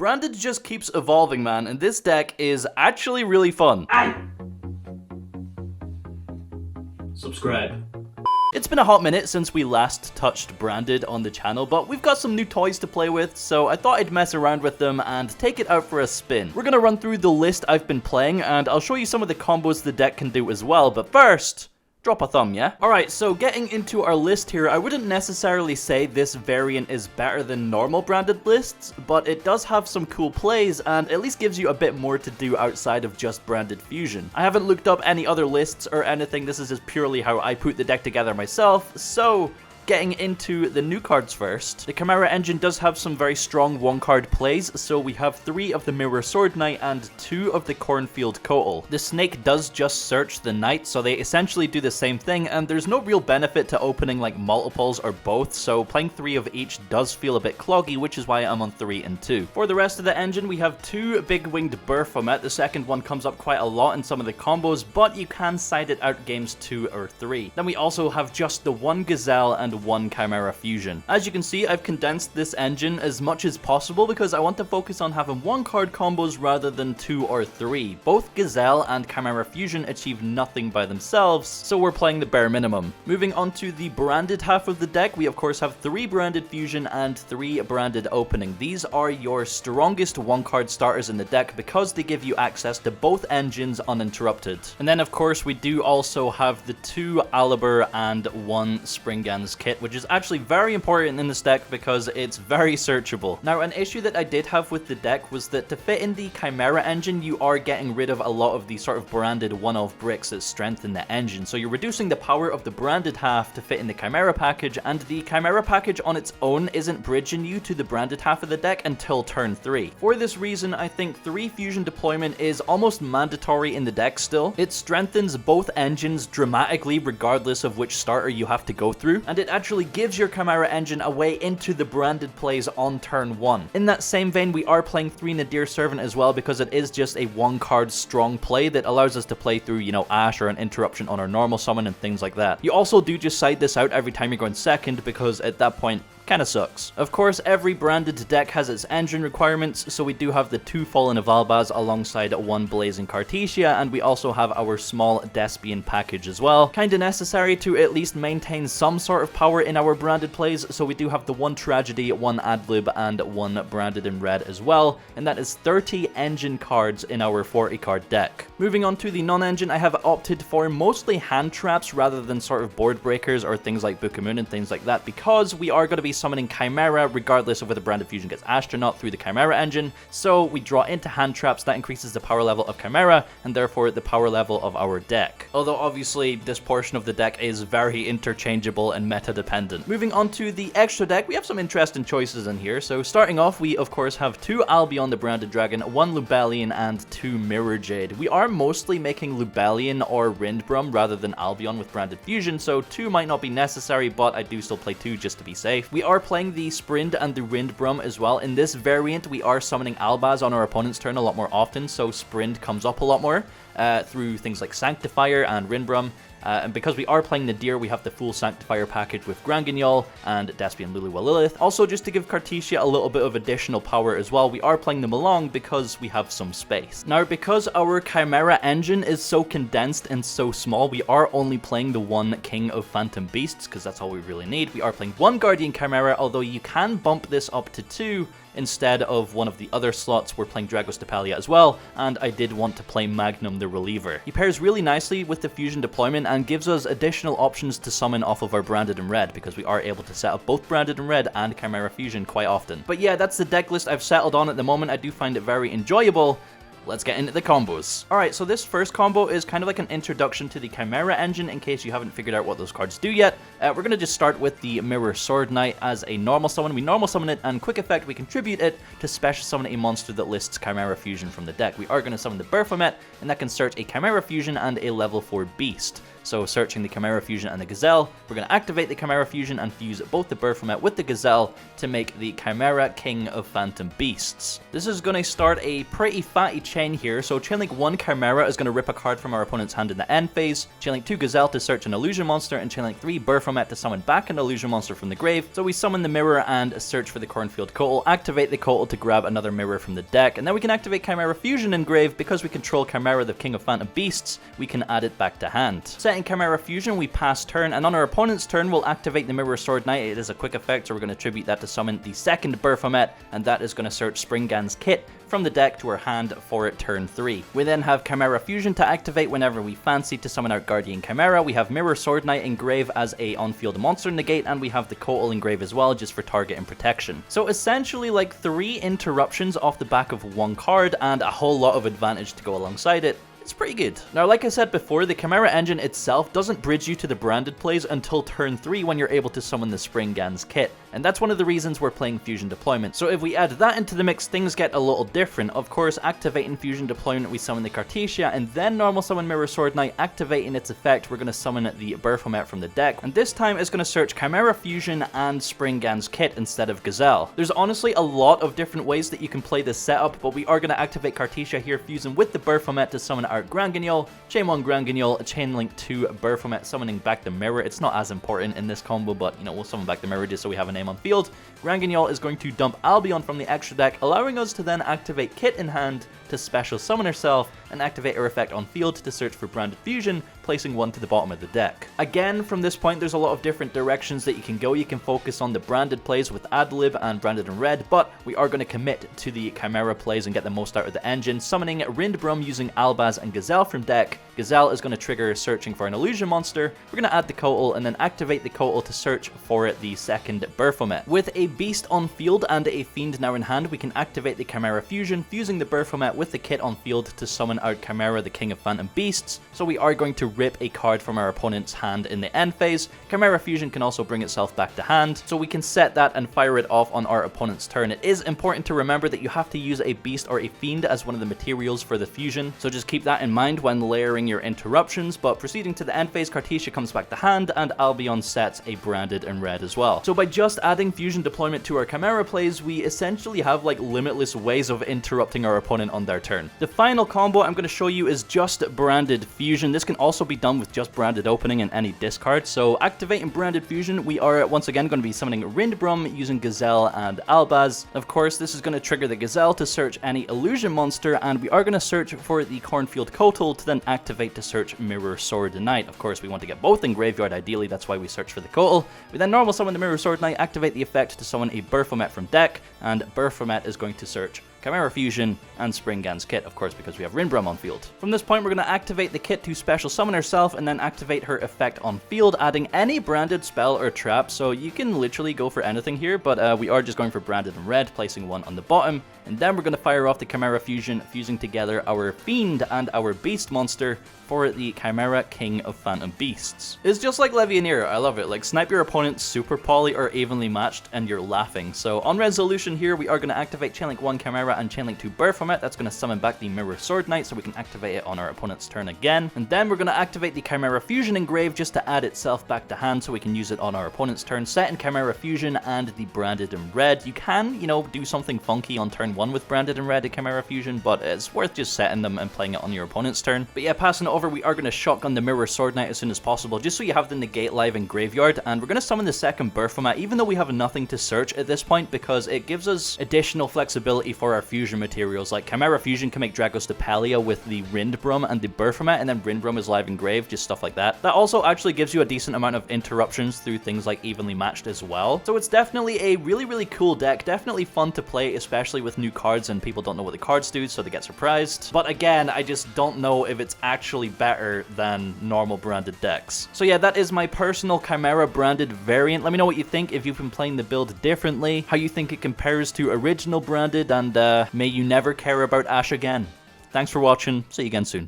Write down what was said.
Branded just keeps evolving, man, and this deck is actually really fun. Subscribe. It's been a hot minute since we last touched Branded on the channel, but we've got some new toys to play with, so I thought I'd mess around with them and take it out for a spin. We're gonna run through the list I've been playing, and I'll show you some of the combos the deck can do as well, but first, drop a thumb, yeah? Alright, so getting into our list here, I wouldn't necessarily say this variant is better than normal Branded lists, but it does have some cool plays and at least gives you a bit more to do outside of just Branded Fusion. I haven't looked up any other lists or anything, this is just purely how I put the deck together myself, so getting into the new cards first. The Chimera engine does have some very strong one-card plays, so we have 3 of the Mirror Sword Knight and 2 of the Cornfield Kotal. The Snake does just search the Knight, so they essentially do the same thing, and there's no real benefit to opening like multiples or both, so playing 3 of each does feel a bit cloggy, which is why I'm on 3 and 2. For the rest of the engine, we have 2 Big-Winged Baphomet. The second one comes up quite a lot in some of the combos, but you can side it out games 2 or 3. Then we also have just the 1 Gazelle and 1 Chimera Fusion. As you can see, I've condensed this engine as much as possible because I want to focus on having 1-card combos rather than 2 or 3. Both Gazelle and Chimera Fusion achieve nothing by themselves, so we're playing the bare minimum. Moving on to the Branded half of the deck, we of course have 3 Branded Fusion and 3 Branded Opening. These are your strongest 1-card starters in the deck because they give you access to both engines uninterrupted. And then of course we do also have the 2 Alibur and 1 Springans kit, which is actually very important in this deck because it's very searchable. Now, an issue that I did have with the deck was that to fit in the Chimera engine, you are getting rid of a lot of the sort of branded one-off bricks that strengthen the engine. So you're reducing the power of the branded half to fit in the Chimera package, and the Chimera package on its own isn't bridging you to the branded half of the deck until turn 3. For this reason, I think 3 fusion deployment is almost mandatory in the deck still. It strengthens both engines dramatically regardless of which starter you have to go through, and it actually gives your Chimera engine a way into the branded plays on turn 1. In that same vein, we are playing 3 Nadir Servant as well because it is just a 1-card strong play that allows us to play through, you know, Ash or an interruption on our normal summon and things like that. You also do just side this out every time you're going second because at that point, kinda sucks. Of course, every branded deck has its engine requirements, so we do have the 2 Fallen of Albaz alongside 1 Blazing Cartesia, and we also have our small Despian package as well. Kinda necessary to at least maintain some sort of power in our branded plays, so we do have the 1 Tragedy, 1 Adlib, and 1 Branded in Red as well, and that is 30 engine cards in our 40-card deck. Moving on to the non-engine, I have opted for mostly hand traps rather than sort of board breakers or things like Book of Moon and things like that, because we are going to be summoning Chimera regardless of whether Branded Fusion gets Astronaut through the Chimera engine, so we draw into hand traps. That increases the power level of Chimera and therefore the power level of our deck. Although obviously this portion of the deck is very interchangeable and meta dependent. Moving on to the extra deck, we have some interesting choices in here. So starting off, we of course have 2 Albion the Branded Dragon, 1 Lubellion, and 2 Mirror Jade. We are mostly making Lubellion or Rindbrum rather than Albion with Branded Fusion, so 2 might not be necessary, but I do still play 2 just to be safe. We are playing the Sprind and the Rindbrum as well. In this variant, we are summoning Albaz on our opponent's turn a lot more often, so Sprind comes up a lot more through things like Sanctifier and Rindbrum. And because we are playing Nadir, we have the full Sanctifier package with Granguignol and Despian Luluwa Lilith. Also, just to give Cartesia a little bit of additional power as well, we are playing them along because we have some space. Now, because our Chimera engine is so condensed and so small, we are only playing the 1 King of Phantom Beasts, because that's all we really need. We are playing 1 Guardian Chimera, although you can bump this up to 2 instead of one of the other slots. We're playing Dragos Tapalia as well, and I did want to play Magnum the Reliever. He pairs really nicely with the fusion deployment and gives us additional options to summon off of our Branded in Red, because we are able to set up both Branded in Red and Chimera Fusion quite often. But yeah, that's the deck list I've settled on at the moment. I do find it very enjoyable. Let's get into the combos. Alright, so this first combo is kind of like an introduction to the Chimera engine in case you haven't figured out what those cards do yet. We're going to just start with the Mirror Sword Knight as a normal summon. We normal summon it, and quick effect, we contribute it to special summon a monster that lists Chimera Fusion from the deck. We are going to summon the Baphomet, and that can search a Chimera Fusion and a level 4 beast. so searching the Chimera Fusion and the Gazelle. We're going to activate the Chimera Fusion and fuse both the Baphomet with the Gazelle to make the Chimera King of Phantom Beasts. This is going to start a pretty fatty chain here, so chainlink 1 Chimera is going to rip a card from our opponent's hand in the end phase, chainlink 2 Gazelle to search an illusion monster, and chainlink 3 Baphomet to summon back an illusion monster from the grave. So we summon the mirror and search for the Cornfield Coatl, activate the Coatl to grab another mirror from the deck, and then we can activate Chimera Fusion in grave. Because we control Chimera, the King of Phantom Beasts, we can add it back to hand. Setting Chimera Fusion, we pass turn, and on our opponent's turn, we'll activate the Mirror Sword Knight. It is a quick effect, so we're going to tribute that to summon the second Baphomet, and that is going to search Springgan's Kit from the deck to our hand for turn 3. We then have Chimera Fusion to activate whenever we fancy to summon out Guardian Chimera. We have Mirror Sword Knight in grave as a on-field monster negate, and we have the Coatl in grave as well, just for target and protection. So essentially like 3 interruptions off the back of 1 card, and a whole lot of advantage to go alongside it. It's pretty good. Now, like I said before, the Chimera engine itself doesn't bridge you to the branded plays until turn 3 when you're able to summon the Springgan's Kit. And that's one of the reasons we're playing Fusion Deployment. So if we add that into the mix, things get a little different. Of course, activating Fusion Deployment, we summon the Cartesia, and then normal summon Mirror Sword Knight. Activating its effect, we're going to summon the Baphomet from the deck. And this time it's going to search Chimera Fusion and Springgan's Kit instead of Gazelle. There's honestly a lot of different ways that you can play this setup, but we are going to activate Cartesia here, fusing with the Baphomet to summon our Grand Guignol, chain 1 Grand Guignol, chainlink 2 Baphomet, summoning back the mirror. It's not as important in this combo, but you know, we'll summon back the mirror just so we have a name on field. Grand Guignol is going to dump Albion from the extra deck, allowing us to then activate Kit in hand to special summon herself and activate her effect on field to search for Branded Fusion, placing 1 to the bottom of the deck. Again, from this point, there's a lot of different directions that you can go. You can focus on the branded plays with Adlib and Branded in red, but we are going to commit to the Chimera plays and get the most out of the engine, summoning Rindbrum using Albaz and Gazelle from deck. Gazelle is going to trigger searching for an illusion monster. We're going to add the Coatl and then activate the Coatl to search for the second Baphomet. With a beast on field and a fiend now in hand, we can activate the Chimera Fusion, fusing the Baphomet with the Kit on field to summon out Chimera, the King of Phantom Beasts. So we are going to rip a card from our opponent's hand in the end phase. Chimera Fusion can also bring itself back to hand, so we can set that and fire it off on our opponent's turn. It is important to remember that you have to use a beast or a fiend as one of the materials for the fusion, so just keep that in mind when layering your interruptions. But proceeding to the end phase, Cartesia comes back to hand, and Albion sets a Branded in red as well. So by just adding Fusion Deployment to our Chimera plays, we essentially have like limitless ways of interrupting our opponent on their turn. The final combo I'm going to show you is just Branded Fusion. This can also be done with just Branded Opening and any discard. So activating Branded Fusion, we are once again going to be summoning Rindbrum using Gazelle and Albaz. Of course, this is going to trigger the Gazelle to search any illusion monster, and we are going to search for the Cornfield Coatl to then activate to search Mirror Sword Knight. Of course, we want to get both in graveyard ideally, that's why we search for the Coatl. We then normal summon the Mirror Sword Knight, activate the effect to summon a Baphomet from deck, and Baphomet is going to search Chimera Fusion and Springgan's Kit, of course, because we have Rindbrum on field. From this point, we're going to activate the Kit to special summon herself and then activate her effect on field, adding any branded spell or trap. So you can literally go for anything here, but we are just going for Branded in red, placing 1 on the bottom. And then we're going to fire off the Chimera Fusion, fusing together our Fiend and our Beast monster for the Chimera King of Phantom Beasts. It's just like Levianeer, I love it. Like, snipe your opponent super poly or evenly matched and you're laughing. So on resolution here, we are going to activate Chainlink 1 Chimera and Chainlink 2 Baphomet. That's going to summon back the Mirror Sword Knight so we can activate it on our opponent's turn again. And then we're going to activate the Chimera Fusion in grave just to add itself back to hand so we can use it on our opponent's turn. Set in Chimera Fusion and the Branded in red. You can, you know, do something funky on turn 1 with Branded in red and Chimera Fusion, but it's worth just setting them and playing it on your opponent's turn. But yeah, passing it over, we are going to shotgun the Mirror Sword Knight as soon as possible, just so you have the negate live in graveyard, and we're going to summon the second Baphomet, even though we have nothing to search at this point, because it gives us additional flexibility for our fusion materials. Like Chimera Fusion can make Dragos Depalia with the Rindbrum and the Baphomet, and then Rindbrum is live in grave, just stuff like that. That also actually gives you a decent amount of interruptions through things like Evenly Matched as well. So it's definitely a really cool deck, definitely fun to play, especially with new cards and people don't know what the cards do, so they get surprised. But again, I just don't know if it's actually better than normal branded decks. So yeah, that is my personal Chimera branded variant. Let me know what you think, if you've been playing the build differently, how you think it compares to original branded, and may you never care about Ash again. Thanks for watching, see you again soon.